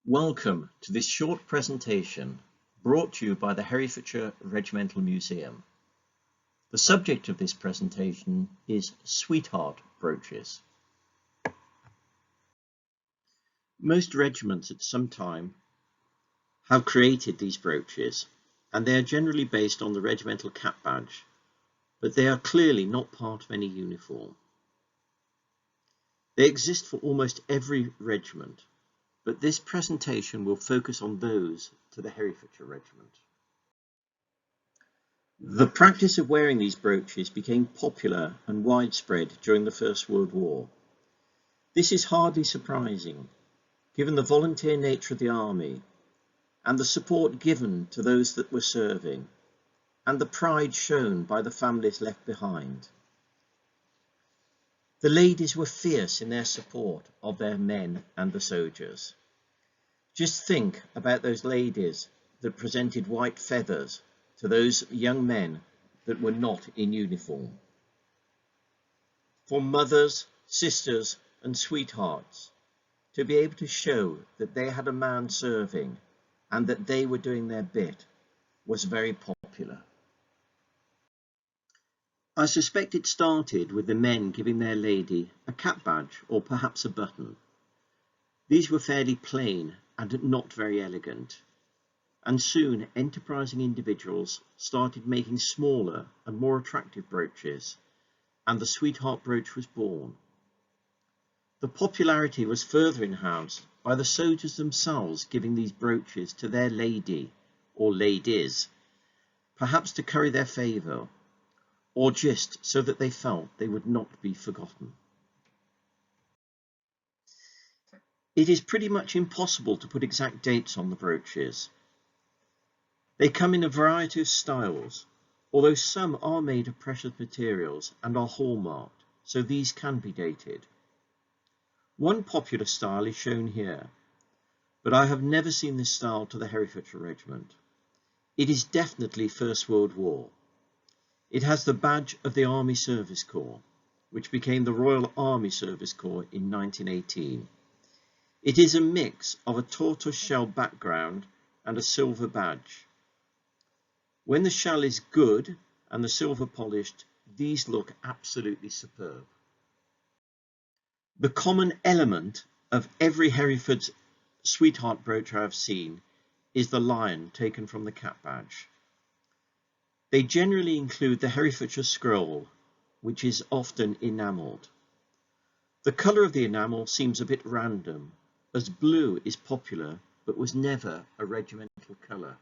Welcome to this short presentation brought to you by the Herefordshire Regimental Museum. The subject of this presentation is Sweetheart Brooches. Most regiments at some time have created these brooches, and they are generally based on the regimental cap badge, but they are clearly not part of any uniform. They exist for almost every regiment, but this presentation will focus on those to the Herefordshire Regiment. The practice of wearing these brooches became popular and widespread during the First World War. This is hardly surprising, given the volunteer nature of the army and the support given to those that were serving, and the pride shown by the families left behind. The ladies were fierce in their support of their men and the soldiers. Just think about those ladies that presented white feathers to those young men that were not in uniform. For mothers, sisters and sweethearts to be able to show that they had a man serving and that they were doing their bit was very popular. I suspect it started with the men giving their lady a cap badge or perhaps a button. These were fairly plain and not very elegant, and soon enterprising individuals started making smaller and more attractive brooches, and the Sweetheart brooch was born. The popularity was further enhanced by the soldiers themselves giving these brooches to their lady or ladies, perhaps to curry their favour, or just so that they felt they would not be forgotten. It is pretty much impossible to put exact dates on the brooches. They come in a variety of styles, although some are made of precious materials and are hallmarked, so these can be dated. One popular style is shown here, but I have never seen this style to the Herefordshire Regiment. It is definitely First World War. It has the badge of the Army Service Corps, which became the Royal Army Service Corps in 1918. It is a mix of a tortoise shell background and a silver badge. When the shell is good and the silver polished, these look absolutely superb. The common element of every Hereford's Sweetheart brooch I have seen is the lion taken from the cap badge. They generally include the Herefordshire scroll, which is often enamelled. The colour of the enamel seems a bit random, as blue is popular but was never a regimental colour.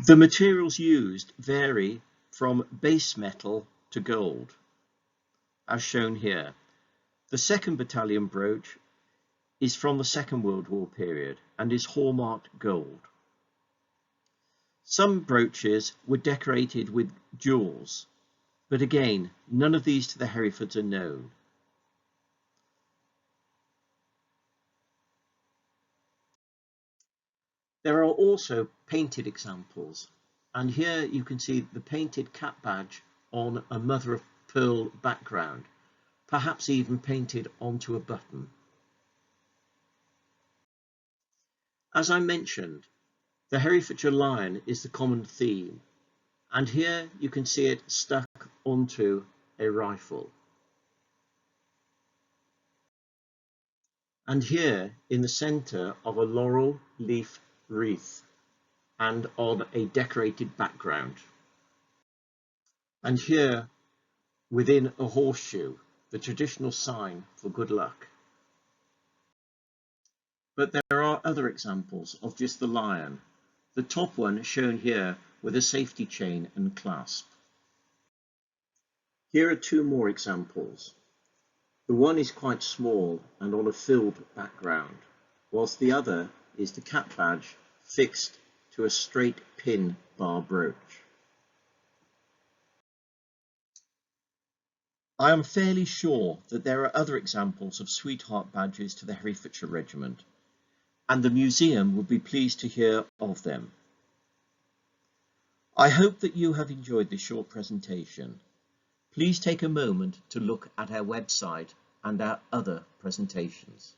The materials used vary from base metal to gold, as shown here. The 2nd Battalion brooch is from the Second World War period and is hallmarked gold. Some brooches were decorated with jewels, but again, none of these to the Herefords are known. There are also painted examples, and here you can see the painted cap badge on a mother of pearl background, perhaps even painted onto a button. As I mentioned, the Herefordshire lion is the common theme, and here you can see it stuck onto a rifle. And here in the centre of a laurel leaf wreath and on a decorated background. And here within a horseshoe, the traditional sign for good luck. But there are other examples of just the lion, the top one shown here with a safety chain and clasp. Here are two more examples. The one is quite small and on a filled background, whilst the other is the cap badge fixed to a straight pin bar brooch. I am fairly sure that there are other examples of Sweetheart badges to the Herefordshire Regiment, and the museum would be pleased to hear of them. I hope that you have enjoyed this short presentation. Please take a moment to look at our website and our other presentations.